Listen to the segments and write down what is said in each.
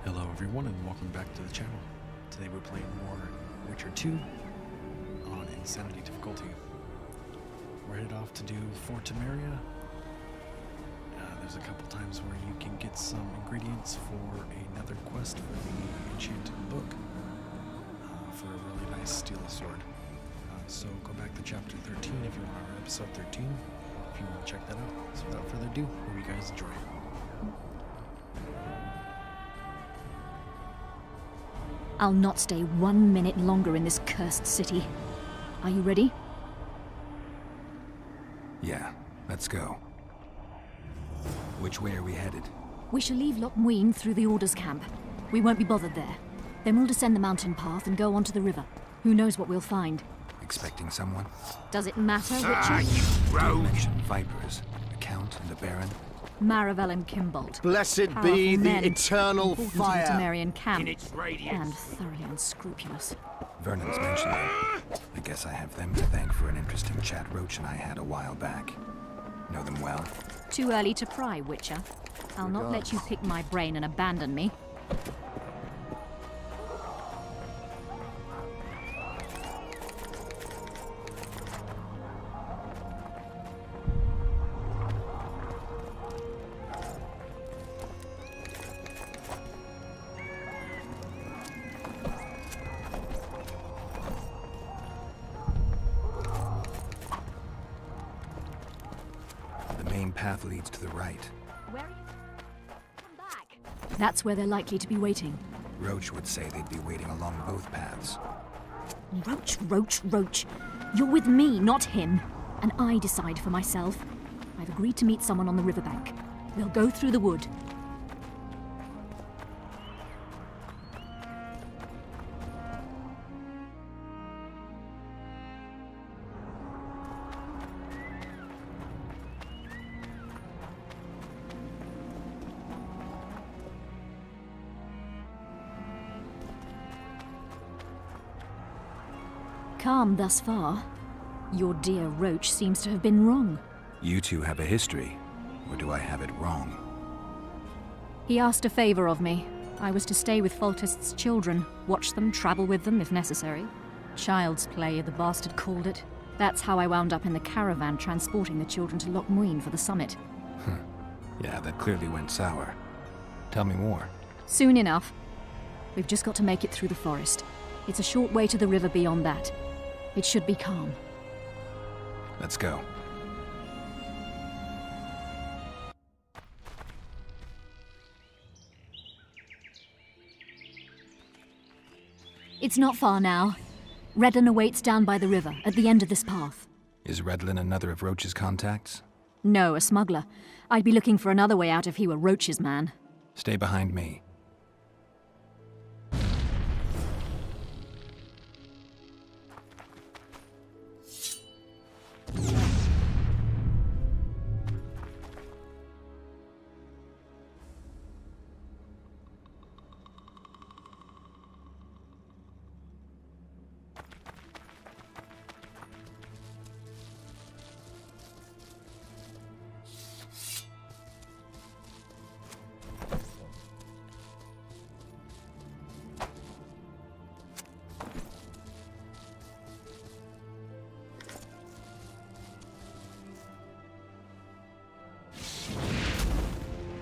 Hello everyone and welcome back to the channel. Today we're playing more Witcher 2 on Insanity difficulty. We're headed off to do Fort Temeria. There's a couple times where you can get some ingredients for another quest for the enchanted book for a really nice steel sword. So go back to chapter 13 if you want, or episode 13 if you want to check that out. So without further ado, hope you guys enjoy. I'll not stay 1 minute longer in this cursed city. Are you ready? Yeah, let's go. Which way are we headed? We shall leave Loch Muin through the Order's camp. We won't be bothered there. Then we'll descend the mountain path and go onto the river. Who knows what we'll find? Expecting someone? Does it matter, Ah, Witcher? you rogue! Mention vipers, a count and a baron. Maravel and Kimbolt. Blessed Powerful be the men eternal important to fire. the Temerian camp. In its radiance. And thoroughly unscrupulous. Vernon's mentioned them. I guess I have them to thank for an interesting chat Roach and I had a while back. Know them well? Too early to pry, Witcher. I'll not let you pick my brain and abandon me. The main path leads to the right. Where are you? Come back. That's where they're likely to be waiting. Roach would say they'd be waiting along both paths. Roach. You're with me, not him. And I decide for myself. I've agreed to meet someone on the riverbank. We'll go through the wood. Calm thus far. Your dear Roach seems to have been wrong. You two have a history, or do I have it wrong? He asked a favor of me. I was to stay with Foltest's children, watch them, travel with them if necessary. Child's play, the bastard called it. That's how I wound up in the caravan transporting the children to Loch Muin for the summit. Yeah, that clearly went sour. Tell me more. Soon enough. We've just got to make it through the forest. It's a short way to the river beyond that. It should be calm. Let's go. It's not far now. Redlin awaits down by the river, at the end of this path. Is Redlin another of Roach's contacts? No, a smuggler. I'd be looking for another way out if he were Roach's man. Stay behind me.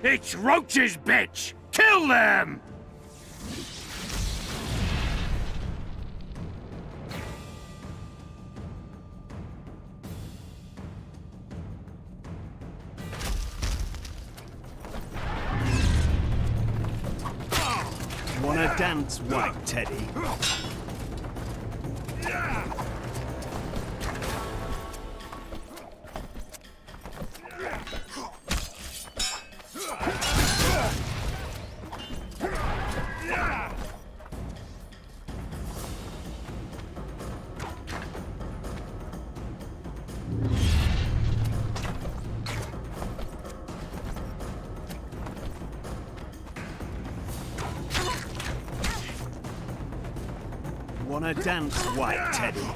It's Roach's bitch! Kill them! Wanna dance, white teddy? Wanna dance, white teddy?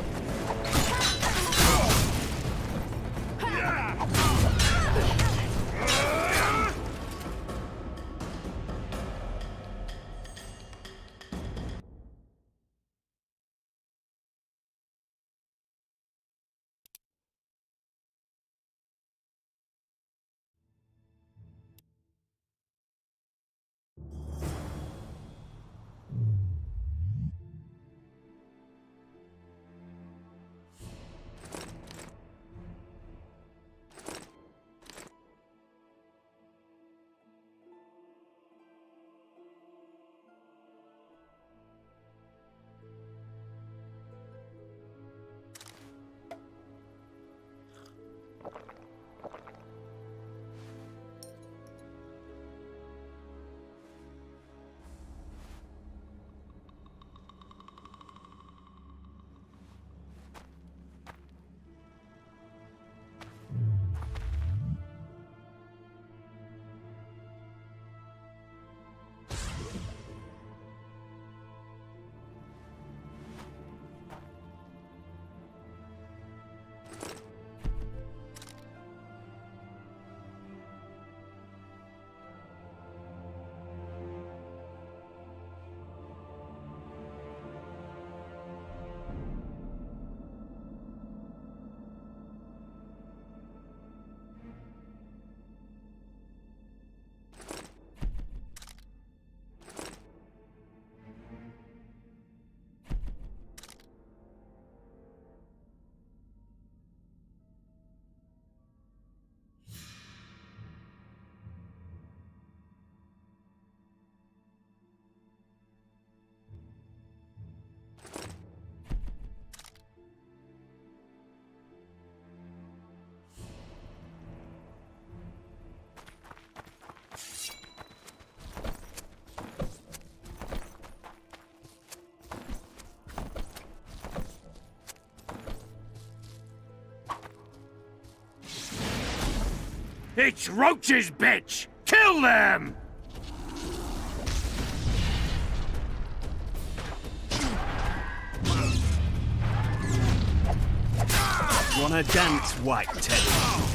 It's roaches, bitch! Kill them! Wanna dance, White Teddy?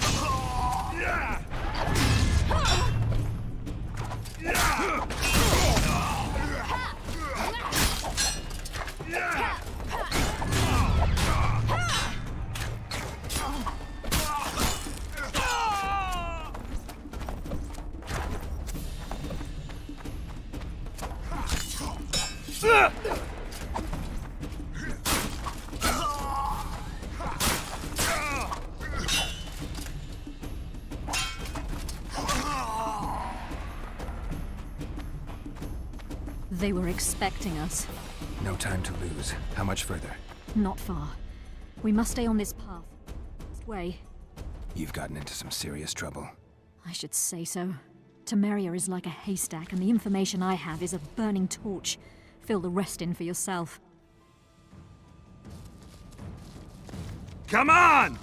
They were expecting us. No time to lose. How much further? Not far. We must stay on this path. This way. You've gotten into some serious trouble. I should say so. Temeria is like a haystack, and the information I have is a burning torch. Fill the rest in for yourself. Come on!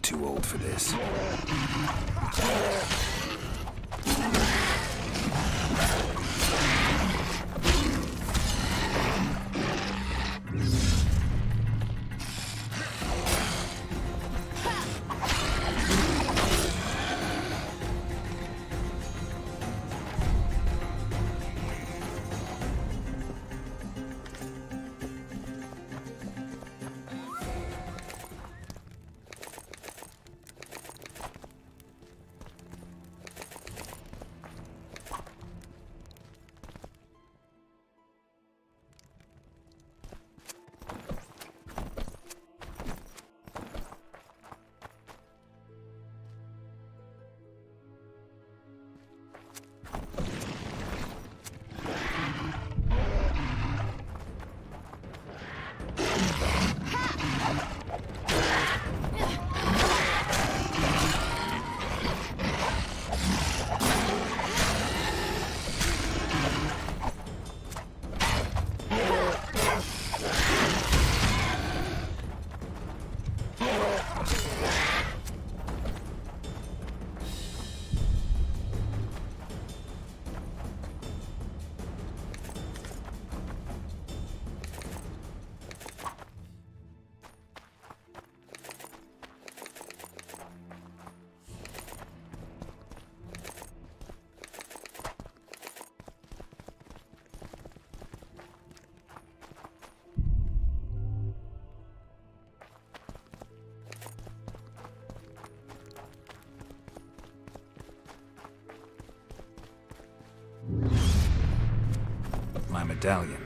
too old for this. My medallion.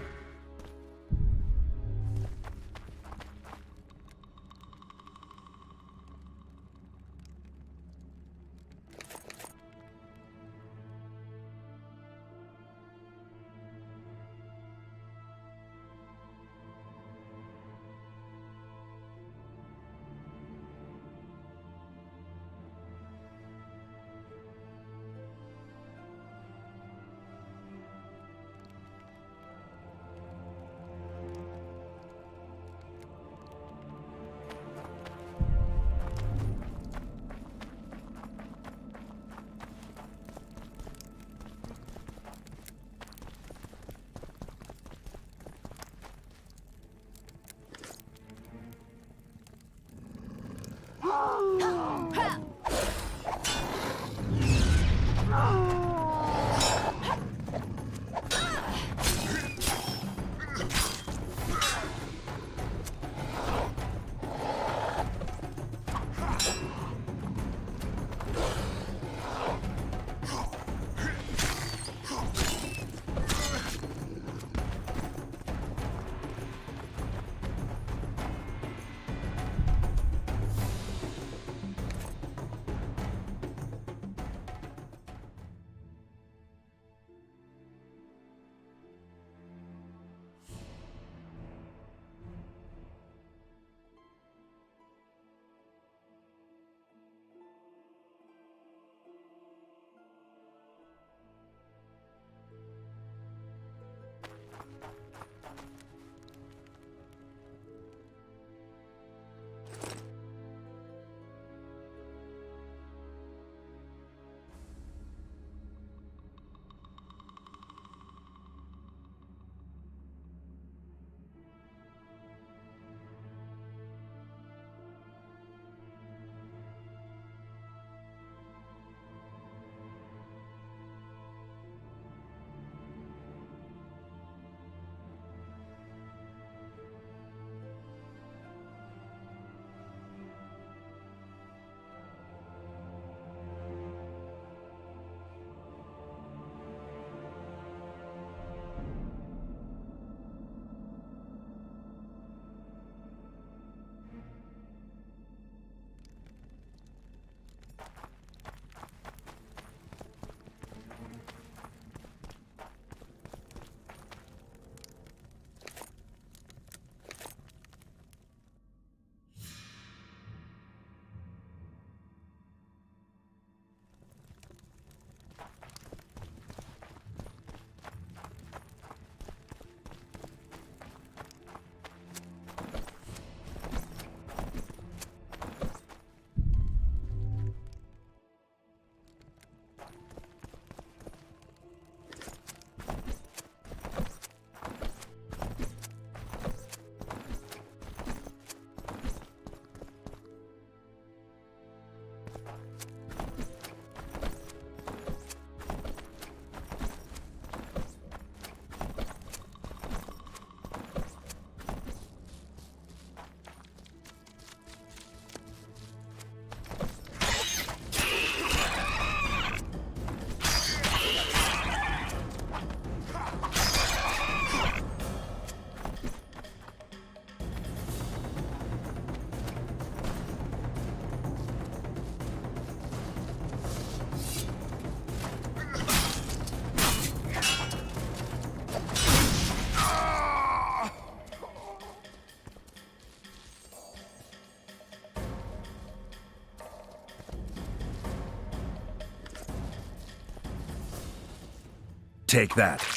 Take that.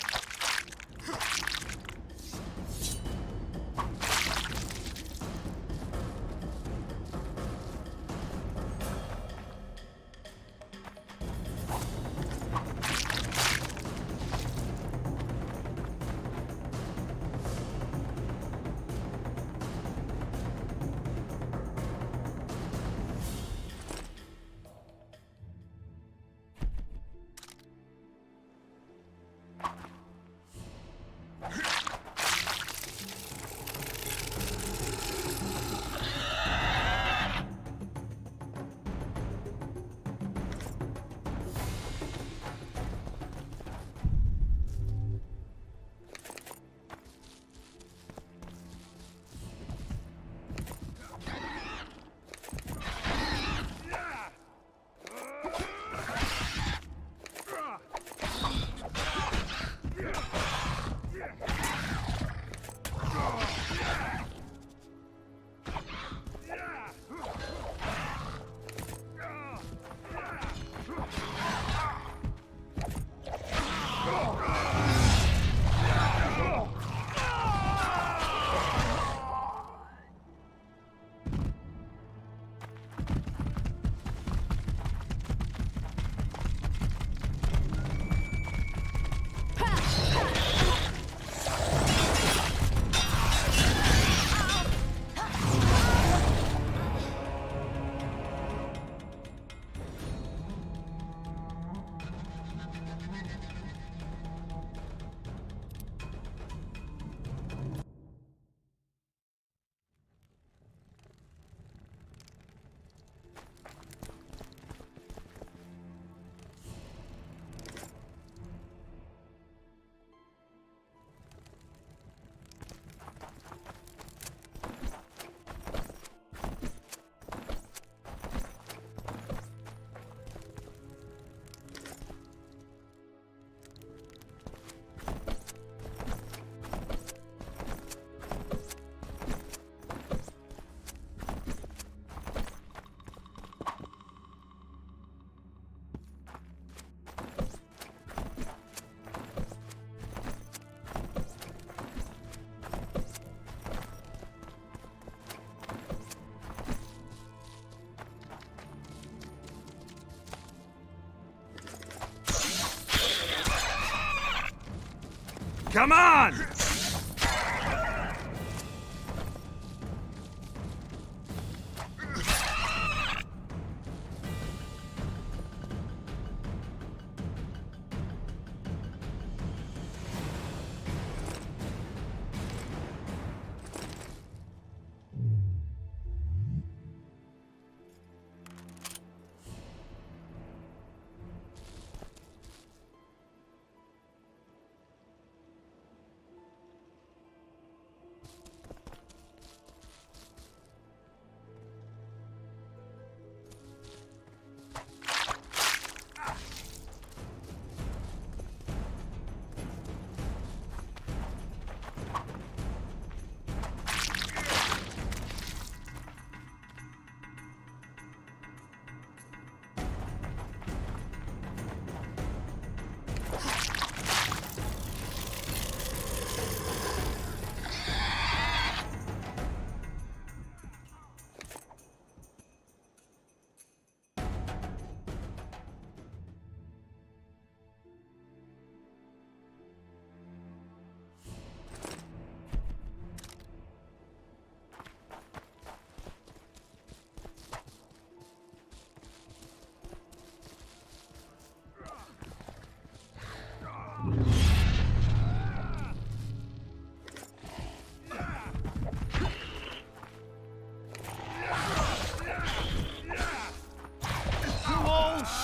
Come on!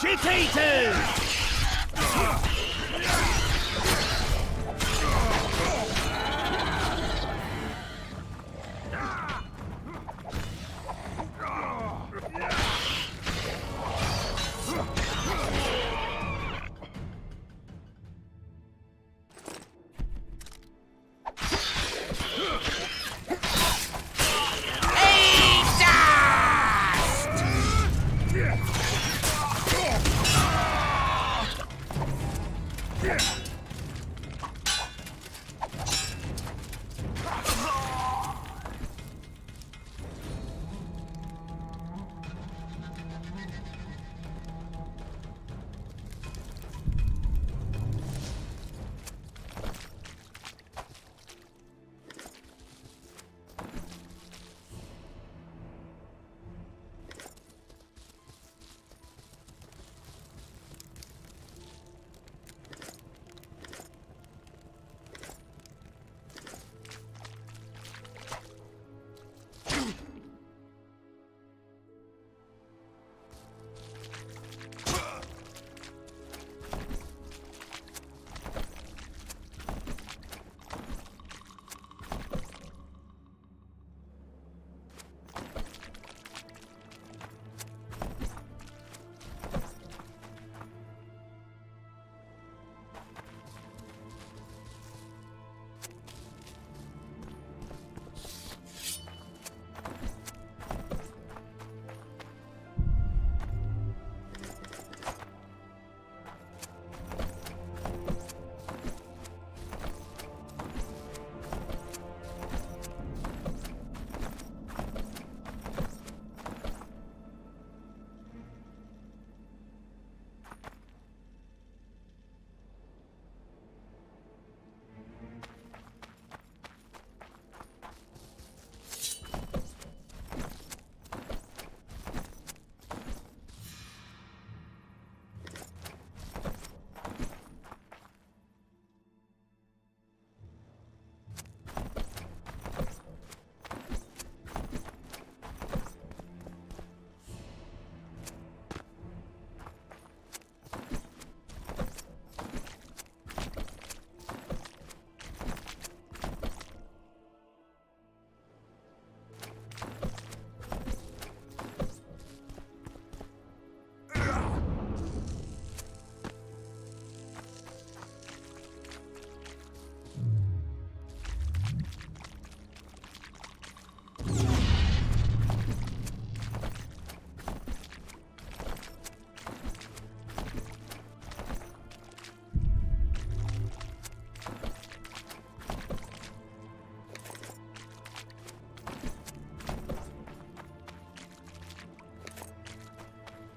Shit eaters!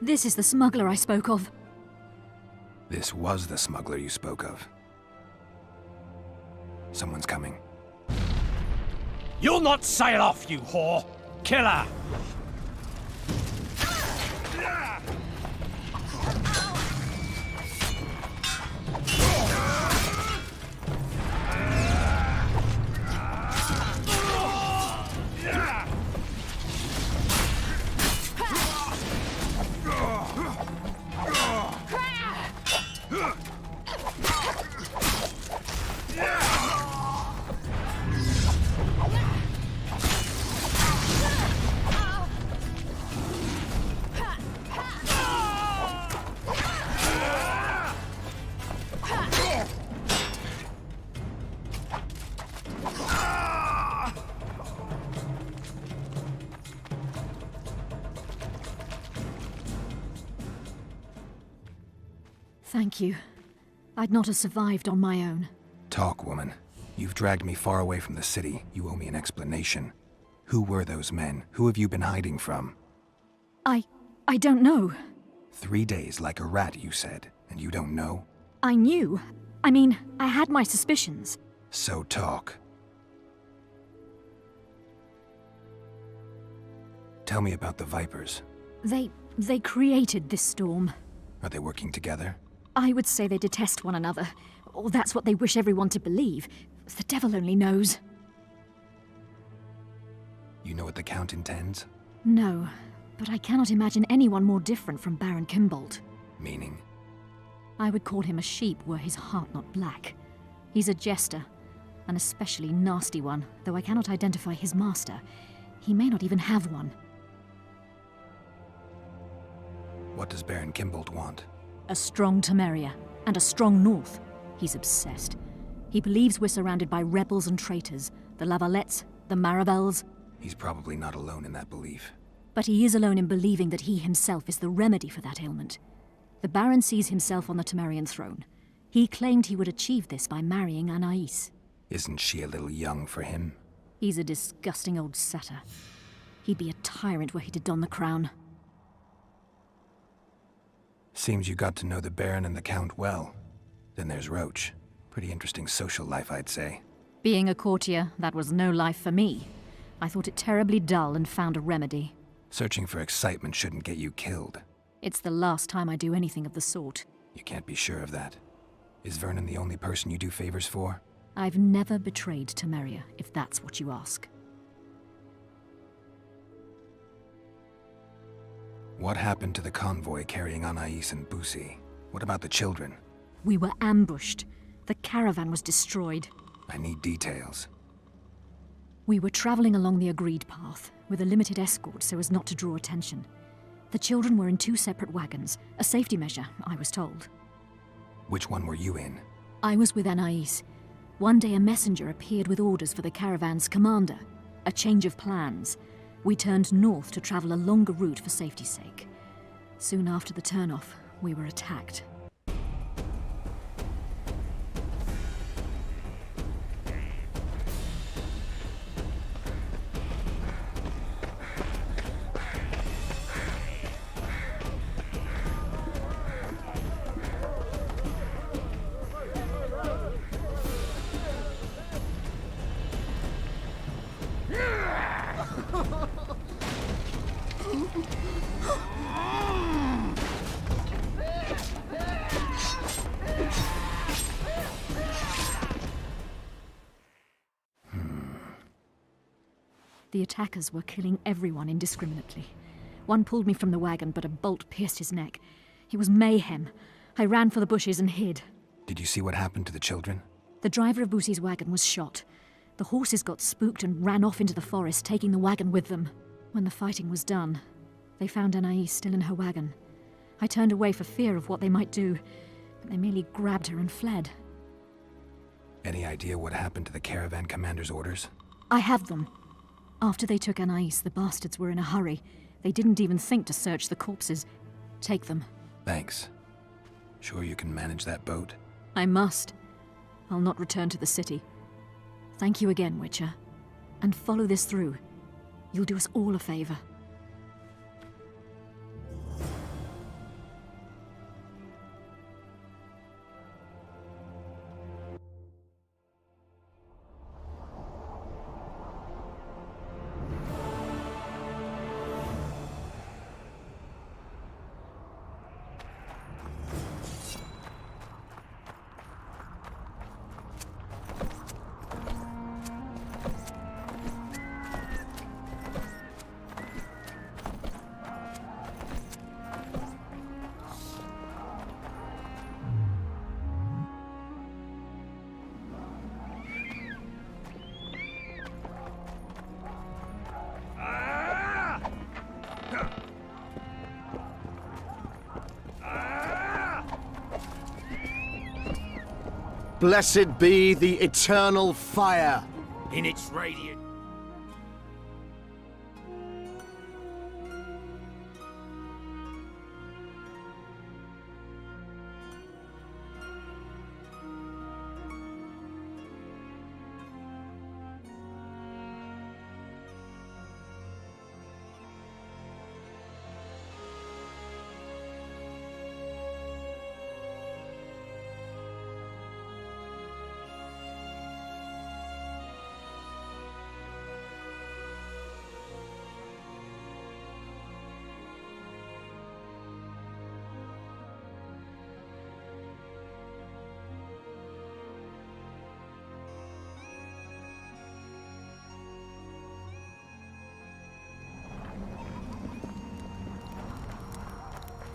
This is the smuggler I spoke of. This was the smuggler you spoke of. Someone's coming. You'll not sail off, you whore! Kill her! Thank you. I'd not have survived on my own. Talk, woman. You've dragged me far away from the city. You owe me an explanation. Who were those men? Who have you been hiding from? I don't know. 3 days like a rat, you said, and you don't know? I knew. I mean, I had my suspicions. So talk. Tell me about the Vipers. They created this storm. Are they working together? I would say they detest one another. Or that's what they wish everyone to believe. The devil only knows. You know what the Count intends? No, but I cannot imagine anyone more different from Baron Kimbold. Meaning? I would call him a sheep were his heart not black. He's a jester, an especially nasty one, though I cannot identify his master. He may not even have one. What does Baron Kimbold want? A strong Temeria, and a strong North. He's obsessed. He believes we're surrounded by rebels and traitors, the Lavalettes, the Maravels. He's probably not alone in that belief. But he is alone in believing that he himself is the remedy for that ailment. The Baron sees himself on the Temerian throne. He claimed he would achieve this by marrying Anais. Isn't she a little young for him? He's a disgusting old satyr. He'd be a tyrant were he to don the crown. Seems you got to know the Baron and the Count well. Then there's Roach. Pretty interesting social life, I'd say. Being a courtier, that was no life for me. I thought it terribly dull and found a remedy. Searching for excitement shouldn't get you killed. It's the last time I do anything of the sort. You can't be sure of that. Is Vernon the only person you do favors for? I've never betrayed Temeria, if that's what you ask. What happened to the convoy carrying Anais and Busi? What about the children? We were ambushed. The caravan was destroyed. I need details. We were traveling along the agreed path, with a limited escort so as not to draw attention. The children were in 2 separate wagons, a safety measure, I was told. Which one were you in? I was with Anais. One day a messenger appeared with orders for the caravan's commander. A change of plans. We turned north to travel a longer route for safety's sake. Soon after the turnoff, we were attacked. The attackers were killing everyone indiscriminately. One pulled me from the wagon, but a bolt pierced his neck. It was mayhem. I ran for the bushes and hid. Did you see what happened to the children? The driver of Busi's wagon was shot. The horses got spooked and ran off into the forest, taking the wagon with them. When the fighting was done, they found Anais still in her wagon. I turned away for fear of what they might do, but they merely grabbed her and fled. Any idea what happened to the caravan commander's orders? I have them. After they took Anais, the bastards were in a hurry. They didn't even think to search the corpses. Take them. Thanks. Sure you can manage that boat? I must. I'll not return to the city. Thank you again, Witcher. And follow this through. You'll do us all a favor. Blessed be the eternal fire. In its radiant.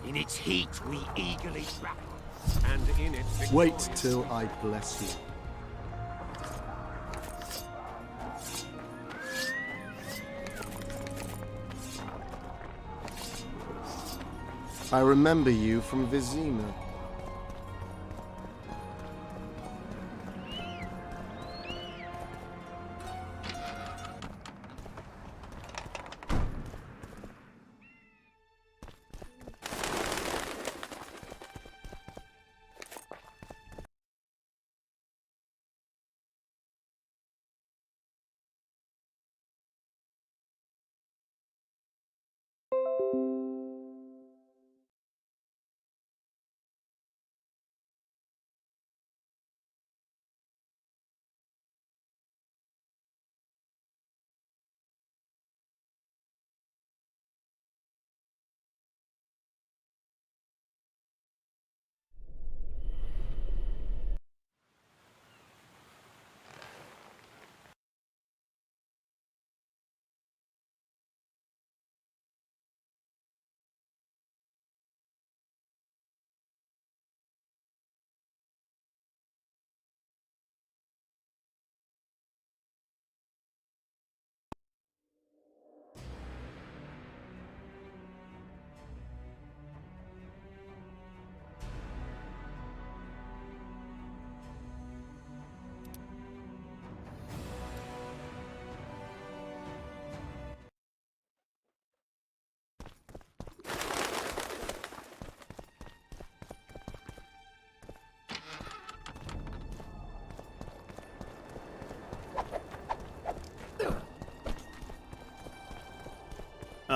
In its heat, we eagerly grapple. And in its Wait till I bless you. I remember you from Vizima.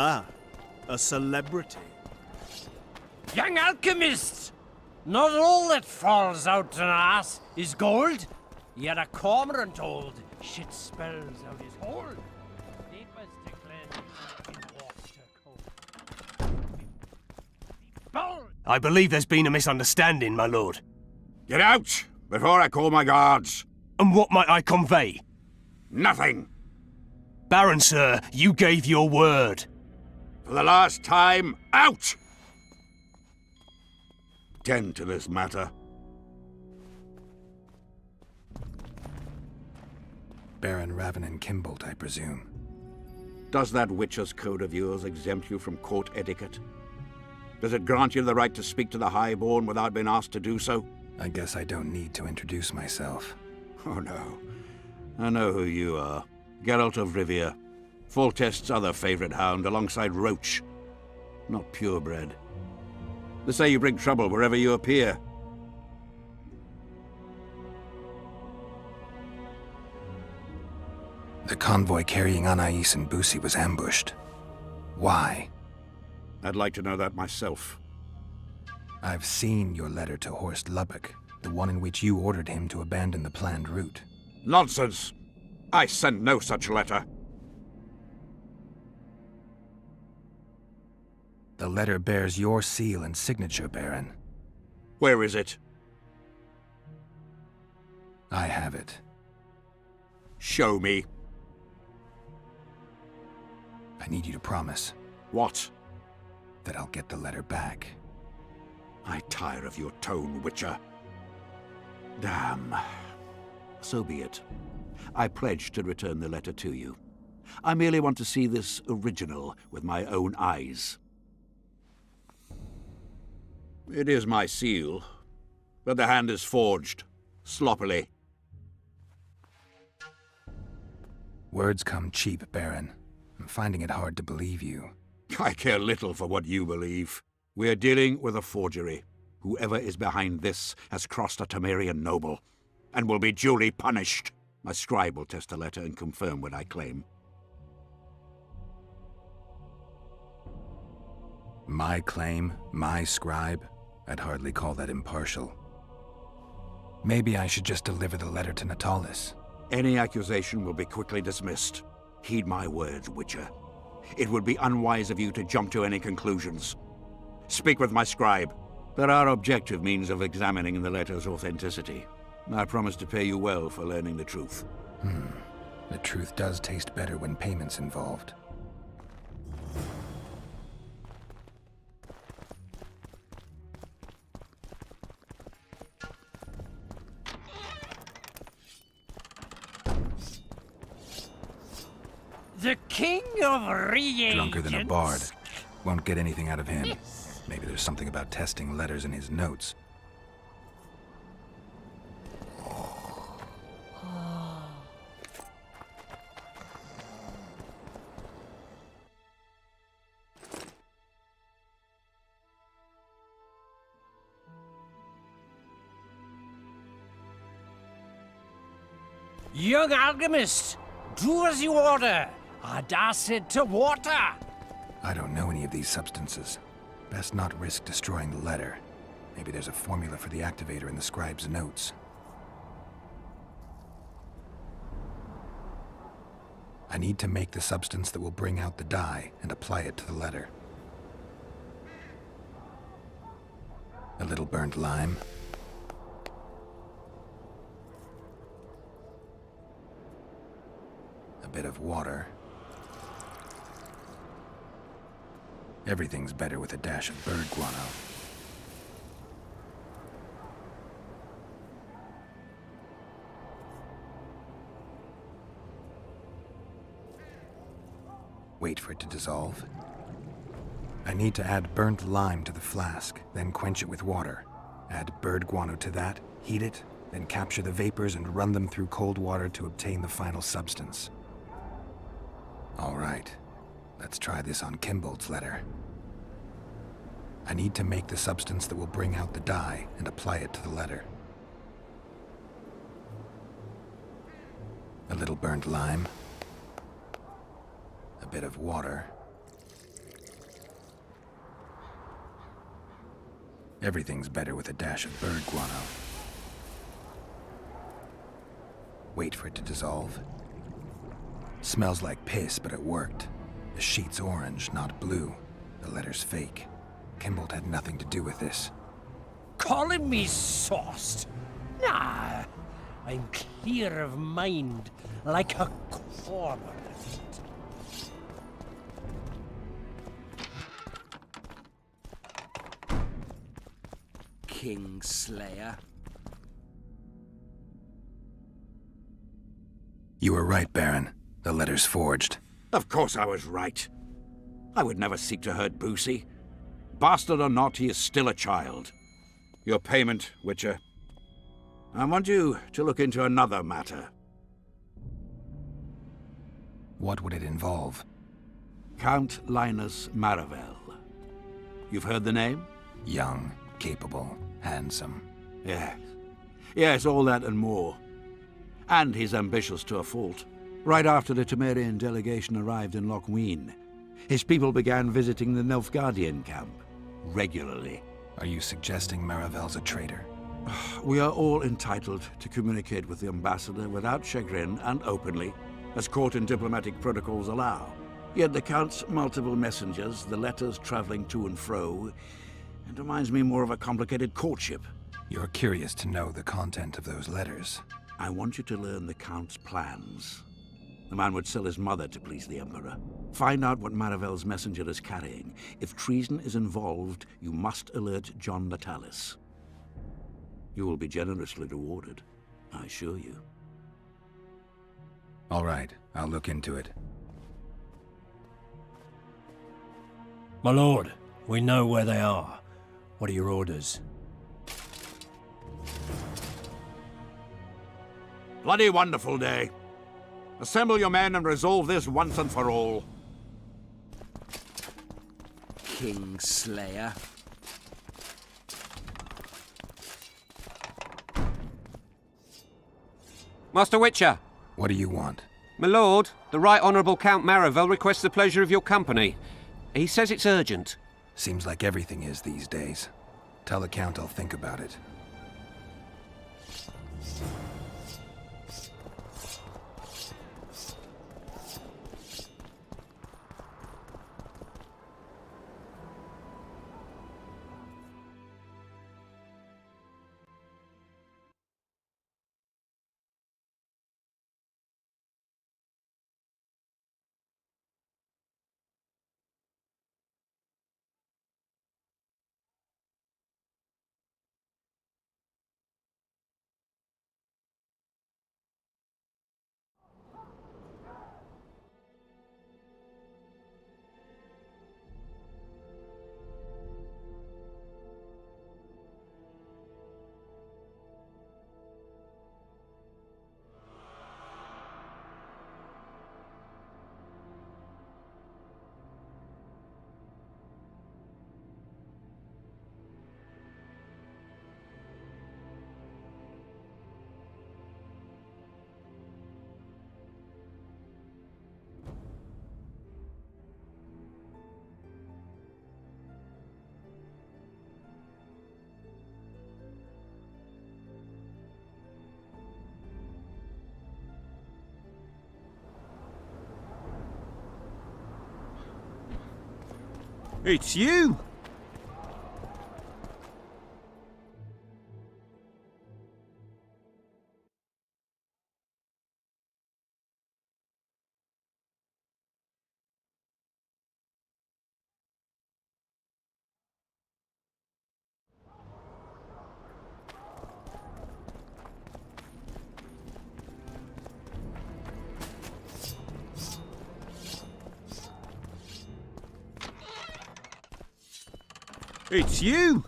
Ah, a celebrity. Young alchemists! Not all that falls out an ass is gold. Yet a cormorant old shit spells out his hold. Deepest to cleanse in water cold. Bold! I believe there's been a misunderstanding, my lord. Get out before I call my guards. And what might I convey? Nothing. Baron, sir, you gave your word. For the last time, out! Tend to this matter. Baron Ravenin Kimbolt, I presume. Does that Witcher's code of yours exempt you from court etiquette? Does it grant you the right to speak to the Highborn without being asked to do so? I guess I don't need to introduce myself. Oh no. I know who you are. Geralt of Rivia. Foltest's other favorite hound alongside Roach. Not purebred. They say you bring trouble wherever you appear. The convoy carrying Anais and Busi was ambushed. Why? I'd like to know that myself. I've seen your letter to Horst Lubbock, the one in which you ordered him to abandon the planned route. Nonsense! I sent no such letter. The letter bears your seal and signature, Baron. Where is it? I have it. Show me. I need you to promise What? that I'll get the letter back. I tire of your tone, Witcher. Damn. So be it. I pledge to return the letter to you. I merely want to see this original with my own eyes. It is my seal, but the hand is forged, sloppily. Words come cheap, Baron. I'm finding it hard to believe you. I care little for what you believe. We're dealing with a forgery. Whoever is behind this has crossed a Temerian noble, and will be duly punished. My scribe will test the letter and confirm what I claim. My claim, my scribe? I'd hardly call that impartial. Maybe I should just deliver the letter to Natalis. Any accusation will be quickly dismissed. Heed my words, Witcher. It would be unwise of you to jump to any conclusions. Speak with my scribe. There are objective means of examining the letter's authenticity. I promise to pay you well for learning the truth. The truth does taste better when payment's involved. The King of Reagents. Drunker than a bard. Won't get anything out of him. Maybe there's something about testing letters in his notes. Young alchemist, do as you order. I'd acid to water. I don't know any of these substances. Best not risk destroying the letter. Maybe there's a formula for the activator in the scribe's notes. I need to make the substance that will bring out the dye and apply it to the letter. A little burnt lime. A bit of water. Everything's better with a dash of bird guano. Wait for it to dissolve. I need to add burnt lime to the flask, then quench it with water. Add bird guano to that, heat it, then capture the vapors and run them through cold water to obtain the final substance. All right, let's try this on Kimbold's letter. I need to make the substance that will bring out the dye and apply it to the letter. A little burnt lime. A bit of water. Everything's better with a dash of bird guano. Wait for it to dissolve. Smells like piss, but it worked. The sheet's orange, not blue. The letter's fake. Kimbold had nothing to do with this. Calling me sauced? Nah, I'm clear of mind, like a cormorant. Kingslayer. You were right, Baron. The letter's forged. Of course I was right. I would never seek to hurt Boosie. Bastard or not, he is still a child. Your payment, Witcher. I want you to look into another matter. What would it involve? Count Linus Maravel. You've heard the name? Young, capable, handsome. Yes. Yes, all that and more. And he's ambitious to a fault. Right after the Temerian delegation arrived in Lochween, his people began visiting the Nilfgaardian camp regularly. Are you suggesting Maravel's a traitor? We are all entitled to communicate with the ambassador without chagrin and openly, as court and diplomatic protocols allow. Yet the Count's multiple messengers, the letters traveling to and fro, it reminds me more of a complicated courtship. You're curious to know the content of those letters. I want you to learn the Count's plans. The man would sell his mother to please the Emperor. Find out what Maravel's messenger is carrying. If treason is involved, you must alert John Natalis. You will be generously rewarded, I assure you. All right, I'll look into it. My lord, we know where they are. What are your orders? bloody wonderful day. Assemble your men and resolve this once and for all. Kingslayer. Master Witcher. What do you want? My lord, the Right Honourable Count Marivel requests the pleasure of your company. He says it's urgent. Seems like everything is these days. Tell the Count I'll think about it. It's you! It's you!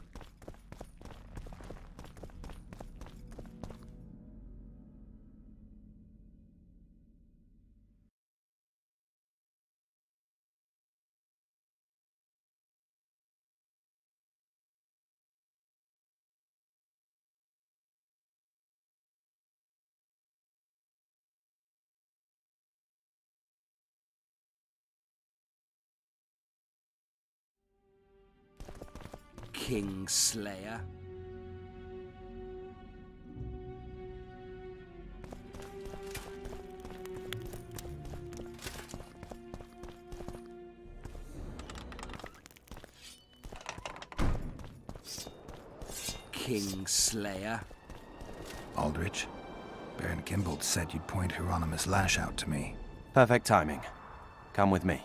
Kingslayer. Kingslayer. Aldrich, Baron Kimbold said you'd point Hieronymus Lash out to me. Perfect timing. Come with me.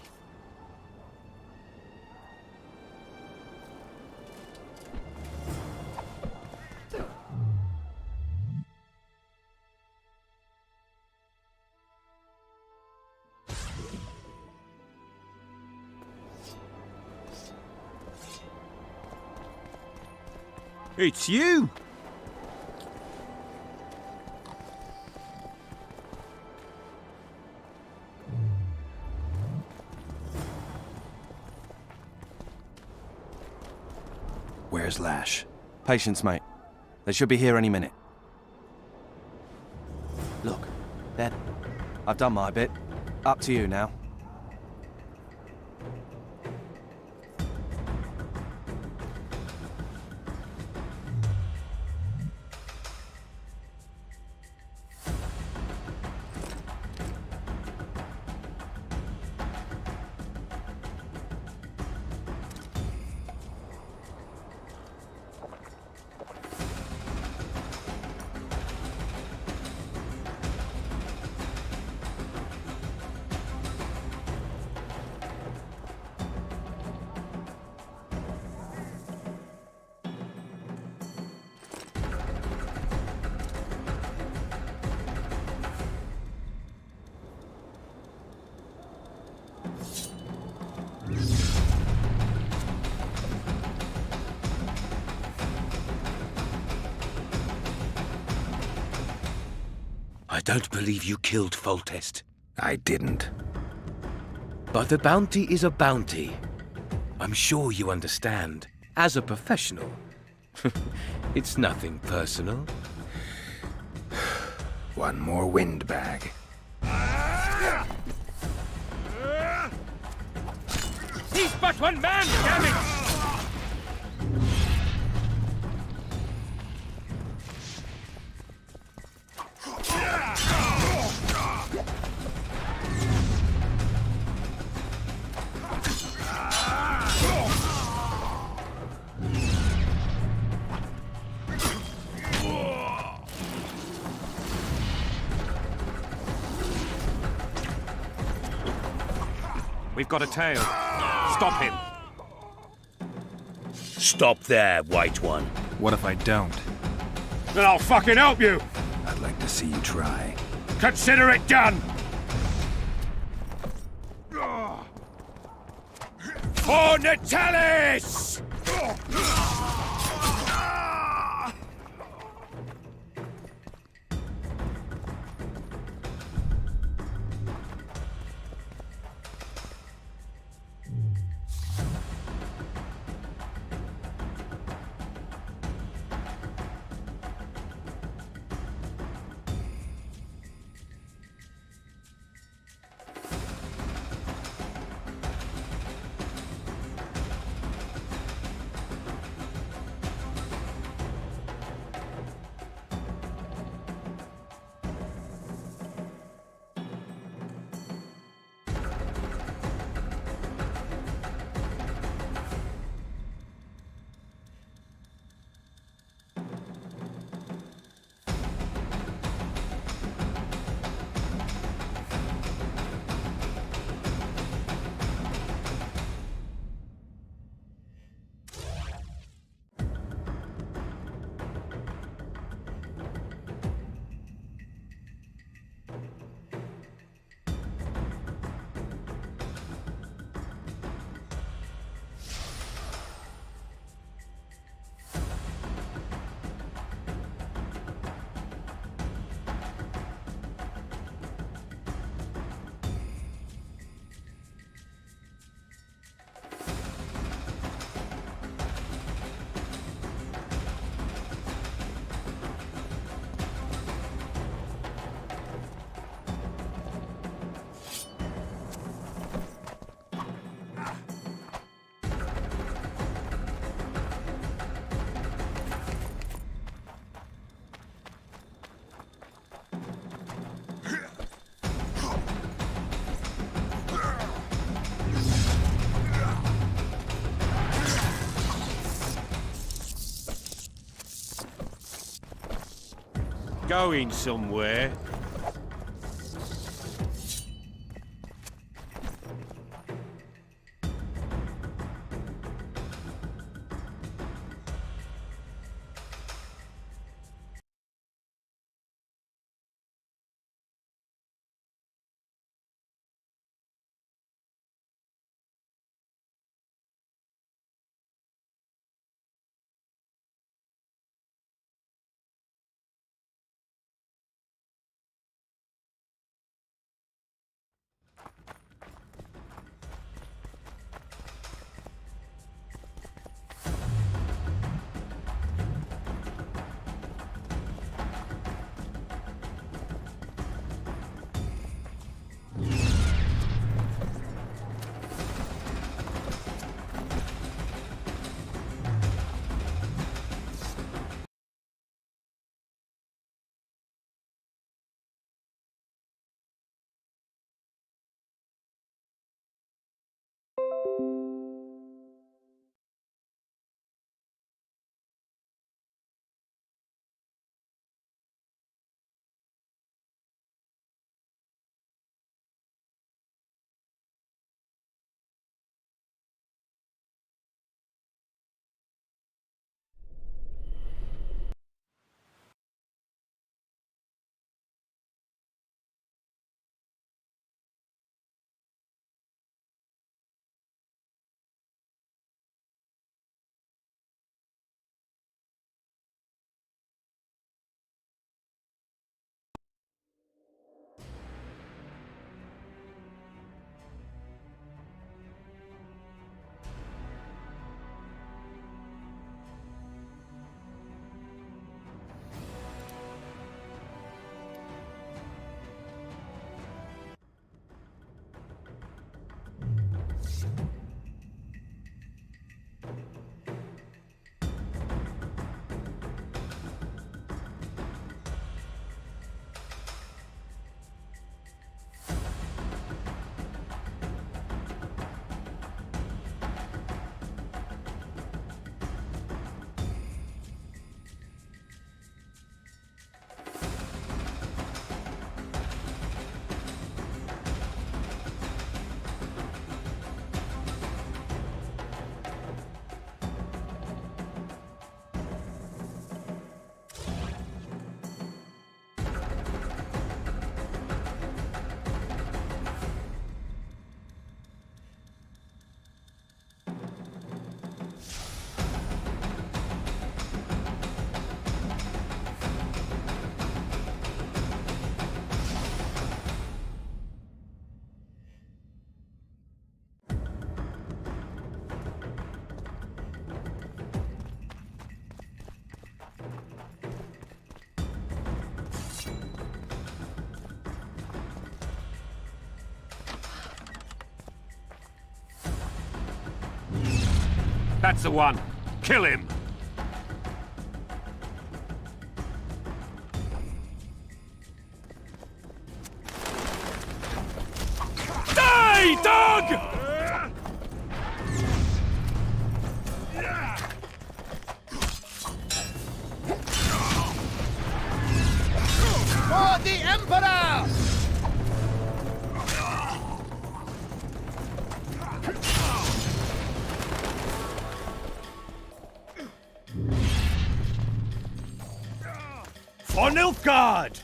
It's you! Where's Lash? Patience, mate. They should be here any minute. Look, there. I've done my bit. Up to you now. I don't believe you killed Foltest. I didn't. But a bounty is a bounty. I'm sure you understand. As a professional. It's nothing personal. One more windbag. He's but one man, damn it! We've got a tail. Stop him. Stop there, White One. What if I don't? Then I'll fucking help you! I'd like to see you try. Consider it done! For Natalis! Going somewhere. That's the one. Kill him. Die, dog! For the Emperor! For Nilfgaard!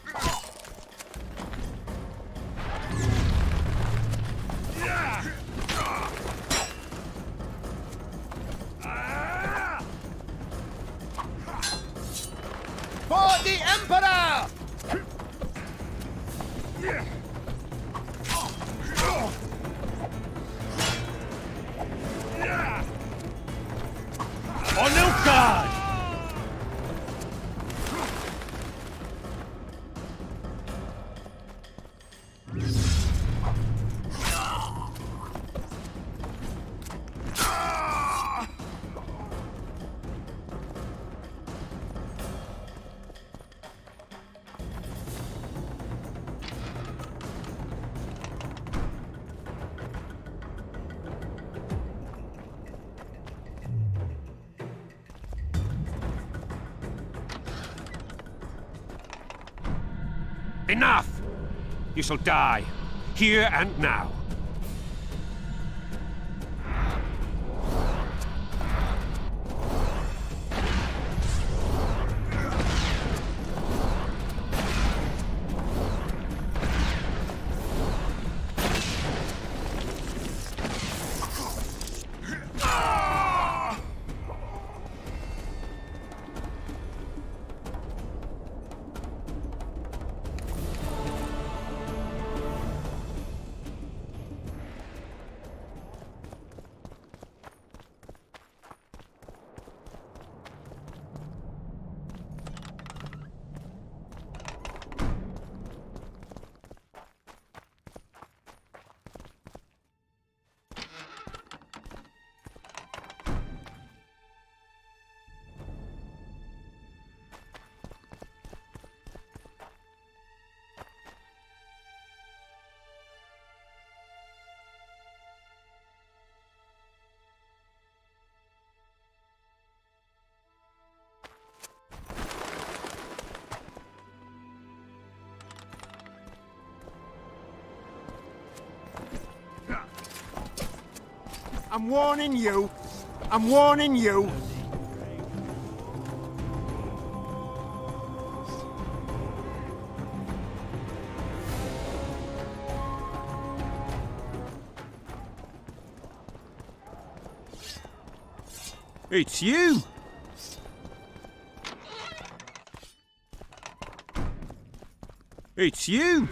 For the Emperor! For Nilfgaard! Enough! You shall die, here and now. I'm warning you. I'm warning you. It's you! It's you!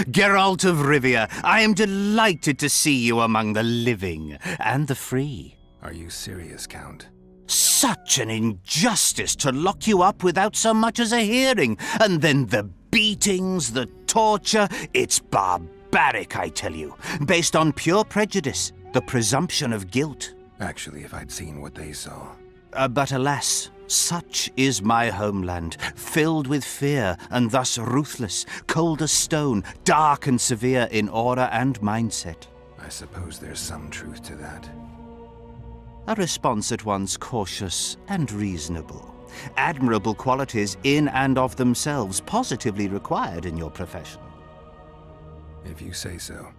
Geralt of Rivia, I am delighted to see you among the living and the free. Are you serious, Count? Such an injustice to lock you up without so much as a hearing, and then the beatings, the torture. It's barbaric, I tell you, based on pure prejudice, the presumption of guilt. Actually, if I'd seen what they saw. But alas, such is my homeland, filled with fear and thus ruthless, cold as stone, dark and severe in aura and mindset. I suppose there's some truth to that. A response at once cautious and reasonable. Admirable qualities in and of themselves, positively required in your profession. If you say so.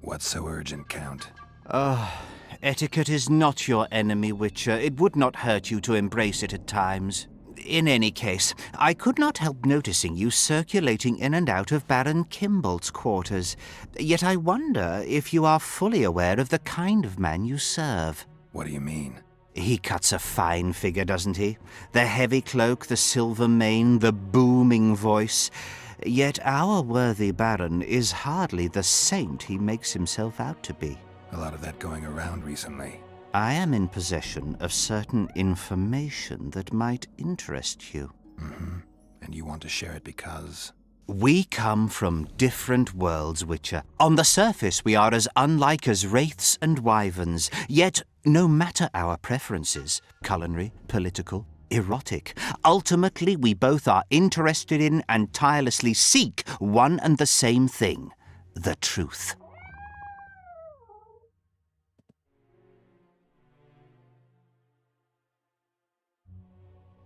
What's so urgent, Count? Etiquette is not your enemy, Witcher. It would not hurt you to embrace it at times. In any case, I could not help noticing you circulating in and out of Baron Kimbolt's quarters. Yet I wonder if you are fully aware of the kind of man you serve. What do you mean? He cuts a fine figure, doesn't he? The heavy cloak, the silver mane, the booming voice. Yet our worthy Baron is hardly the saint he makes himself out to be. A lot of that going around recently. I am in possession of certain information that might interest you. Mm-hmm. And you want to share it because... We come from different worlds, Witcher. On the surface, we are as unlike as wraiths and wyverns. Yet, no matter our preferences, culinary, political, erotic, ultimately we both are interested in and tirelessly seek one and the same thing: the truth.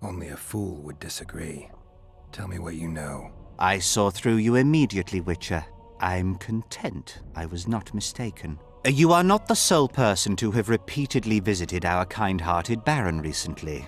Only a fool would disagree. Tell me what you know. I saw through you immediately, Witcher. I'm content I was not mistaken. You are not the sole person to have repeatedly visited our kind-hearted Baron recently.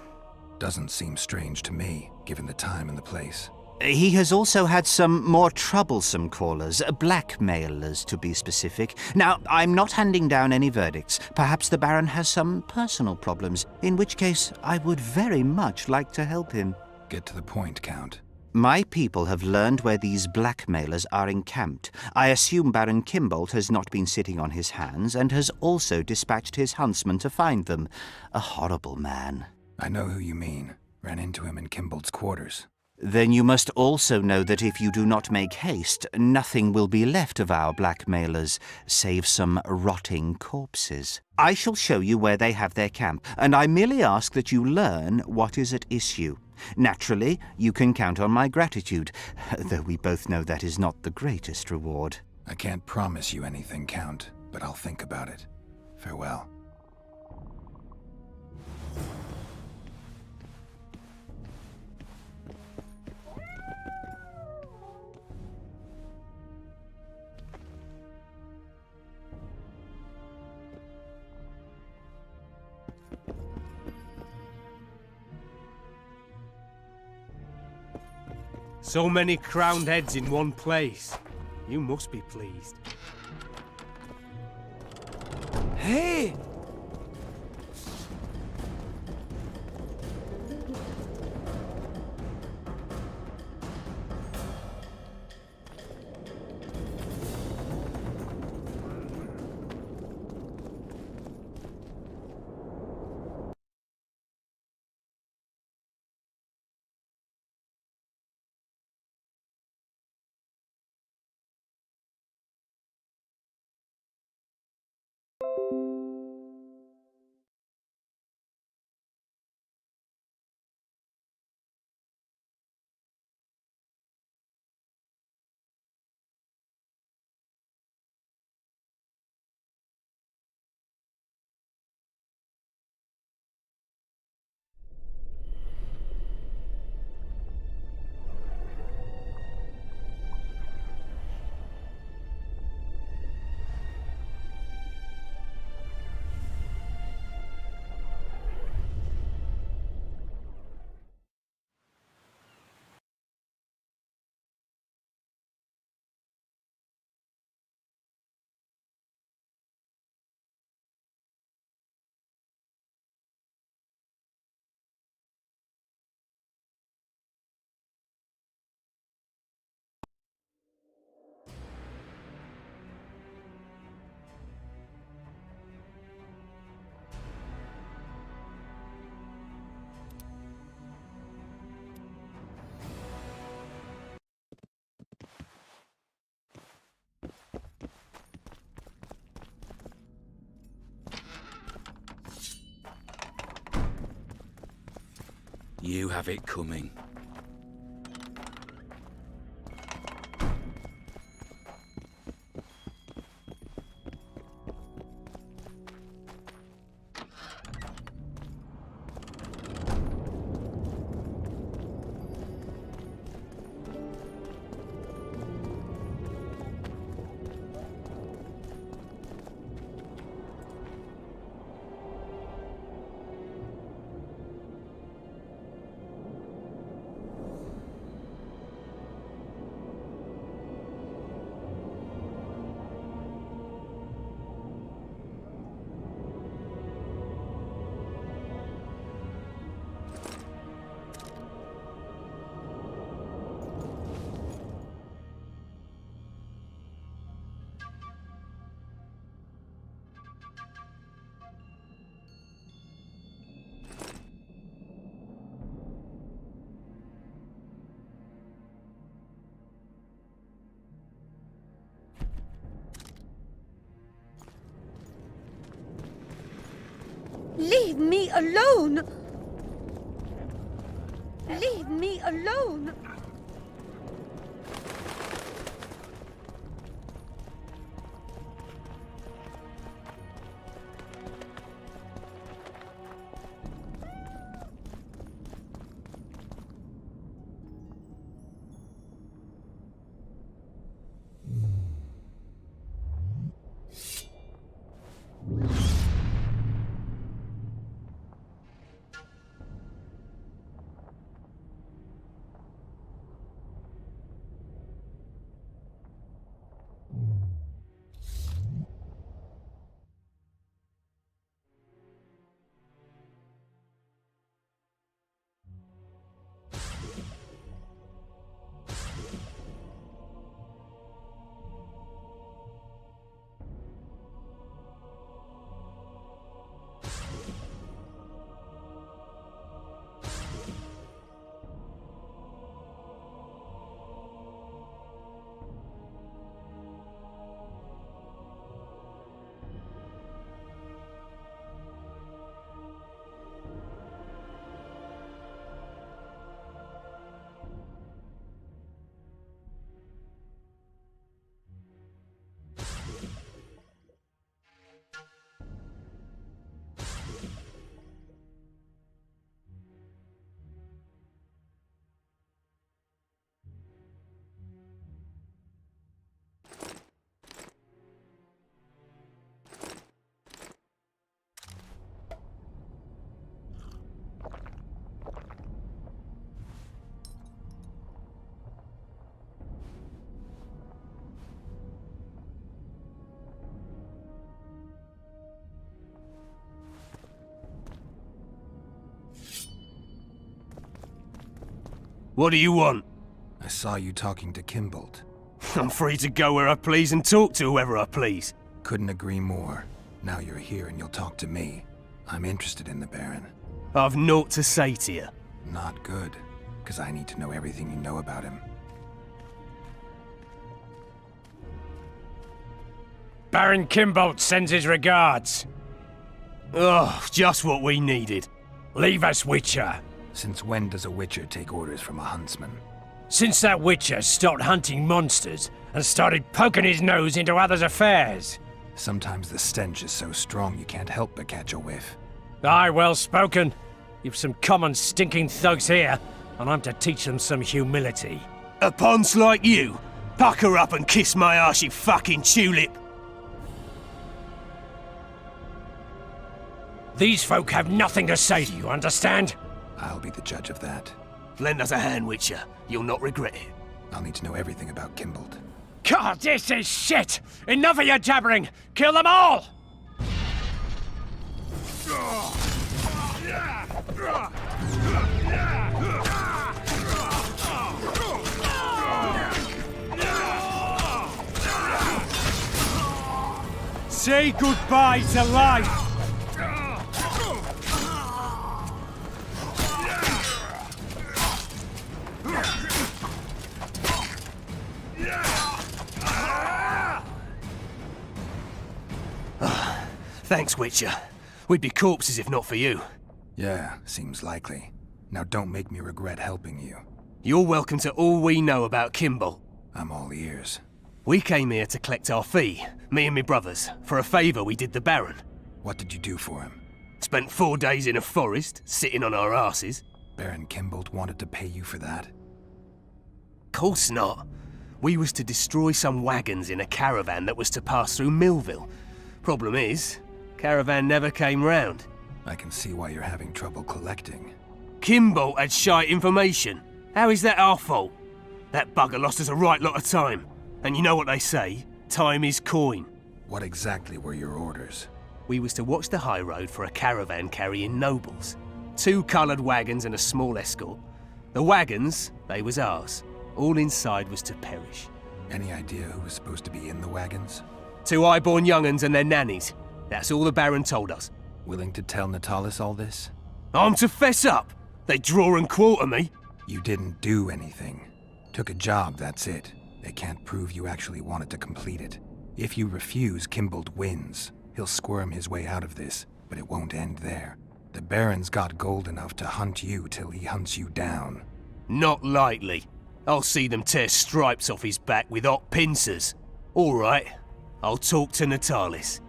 Doesn't seem strange to me, given the time and the place. He has also had some more troublesome callers, blackmailers to be specific. Now, I'm not handing down any verdicts. Perhaps the Baron has some personal problems, in which case I would very much like to help him. Get to the point, Count. My people have learned where these blackmailers are encamped. I assume Baron Kimbolt has not been sitting on his hands and has also dispatched his huntsman to find them. A horrible man. I know who you mean. Ran into him in Kimbolt's quarters. Then you must also know that if you do not make haste, nothing will be left of our blackmailers, save some rotting corpses. I shall show you where they have their camp, and I merely ask that you learn what is at issue. Naturally, you can count on my gratitude, though we both know that is not the greatest reward. I can't promise you anything, Count, but I'll think about it. Farewell. So many crowned heads in one place. You must be pleased. Hey! You have it coming. Leave me alone! Leave me alone! What do you want? I saw you talking to Kimbold. I'm free to go where I please and talk to whoever I please. Couldn't agree more. Now you're here and you'll talk to me. I'm interested in the Baron. I've naught to say to you. Not good, because I need to know everything you know about him. Baron Kimbold sends his regards. Oh, just what we needed. Leave us, Witcher. Since when does a Witcher take orders from a huntsman? Since that Witcher stopped hunting monsters and started poking his nose into others' affairs. Sometimes the stench is so strong you can't help but catch a whiff. Aye, well spoken. You've some common stinking thugs here, and I'm to teach them some humility. A ponce like you? Pucker up and kiss my arse, you fucking tulip. These folk have nothing to say to you, understand? I'll be the judge of that. Lend us a hand, Witcher. You'll not regret it. I'll need to know everything about Kimbold. God, this is shit! Enough of your jabbering! Kill them all! Say goodbye to life! Thanks, Witcher. We'd be corpses if not for you. Yeah, seems likely. Now don't make me regret helping you. You're welcome to all we know about Kimbold. I'm all ears. We came here to collect our fee, me and my brothers, for a favour we did the Baron. What did you do for him? Spent 4 days in a forest, sitting on our asses. Baron Kimbold wanted to pay you for that? Course not. We was to destroy some wagons in a caravan that was to pass through Millville. Problem is, caravan never came round. I can see why you're having trouble collecting. Kimbold had shite information. How is that our fault? That bugger lost us a right lot of time. And you know what they say, time is coin. What exactly were your orders? We was to watch the high road for a caravan carrying nobles. 2 coloured wagons and a small escort. The wagons, they was ours. All inside was to perish. Any idea who was supposed to be in the wagons? 2 high-born young'uns and their nannies. That's all the Baron told us. Willing to tell Natalis all this? I'm to fess up. They draw and quarter me. You didn't do anything. Took a job, that's it. They can't prove you actually wanted to complete it. If you refuse, Kimbold wins. He'll squirm his way out of this, but but it won't end there. The Baron's got gold enough to hunt you till he hunts you down. Not likely. I'll see them tear stripes off his back with hot pincers. All right, I'll talk to Natalis.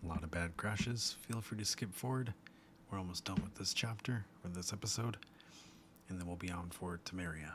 A lot of bad crashes. Feel free to skip forward. We're almost done with this chapter, or this episode, and then we'll be on for Temeria.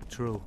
True.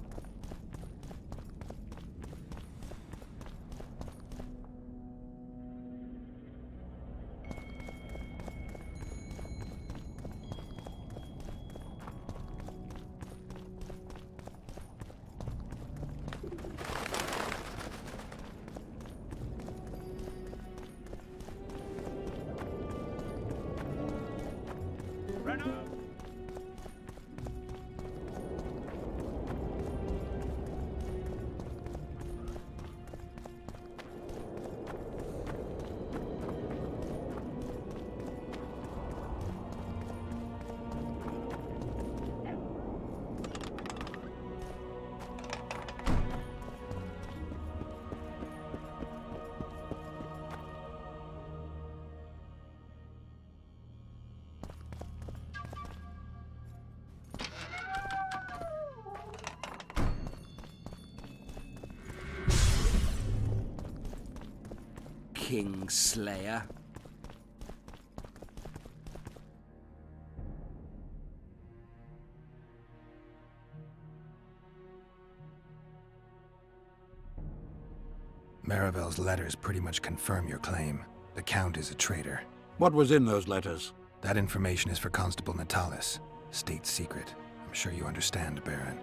Kingslayer. Maravel's letters pretty much confirm your claim. The Count is a traitor. What was in those letters? That information is for Constable Natalis. State secret. I'm sure you understand, Baron.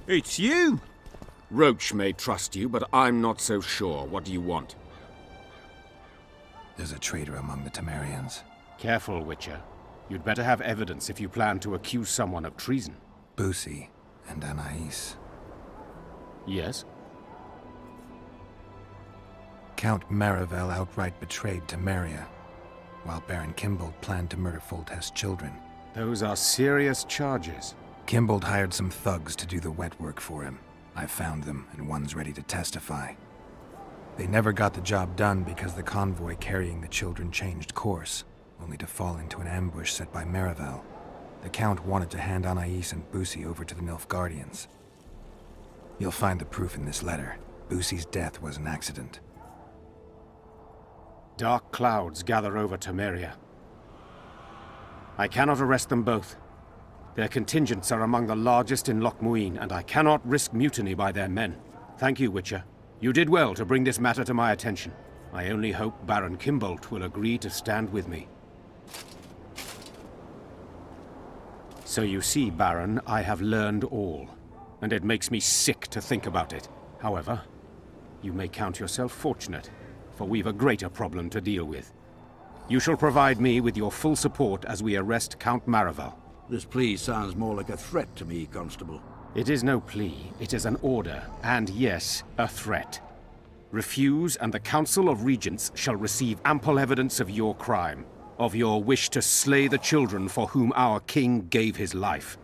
It's you! Roach may trust you, but I'm not so sure. What do you want? There's a traitor among the Temerians. Careful, Witcher. You'd better have evidence if you plan to accuse someone of treason. Busi and Anais. Yes? Count Maravel outright betrayed Temeria, while Baron Kimbold planned to murder Foltest's children. Those are serious charges. Kimbold hired some thugs to do the wet work for him. I found them, and one's ready to testify. They never got the job done because the convoy carrying the children changed course, only to fall into an ambush set by Maravel. The Count wanted to hand Anais and Busi over to the Nilfgaardians. You'll find the proof in this letter. Busi's death was an accident. dark clouds gather over Temeria. I cannot arrest them both. Their contingents are among the largest in Loch Muin, and I cannot risk mutiny by their men. Thank you, Witcher. You did well to bring this matter to my attention. I only hope Baron Kimbolt will agree to stand with me. So you see, Baron, I have learned all, and it makes me sick to think about it. However, you may count yourself fortunate, for we've a greater problem to deal with. You shall provide me with your full support as we arrest Count Maravel. This plea sounds more like a threat to me, Constable. It is no plea, it is an order, and yes, a threat. Refuse, and the Council of Regents shall receive ample evidence of your crime, of your wish to slay the children for whom our king gave his life.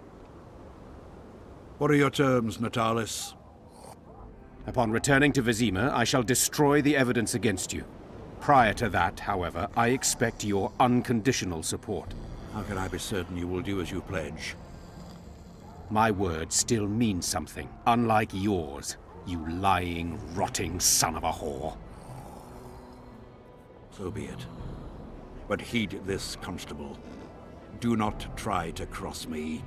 What are your terms, Natalis? Upon returning to Vizima, I shall destroy the evidence against you. Prior to that, however, I expect your unconditional support. How can I be certain you will do as you pledge? My word still means something, unlike yours, you lying, rotting son of a whore. So be it. But heed this, Constable. Do not try to cross me.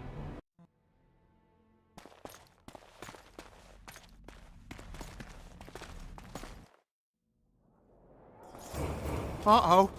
Uh-oh.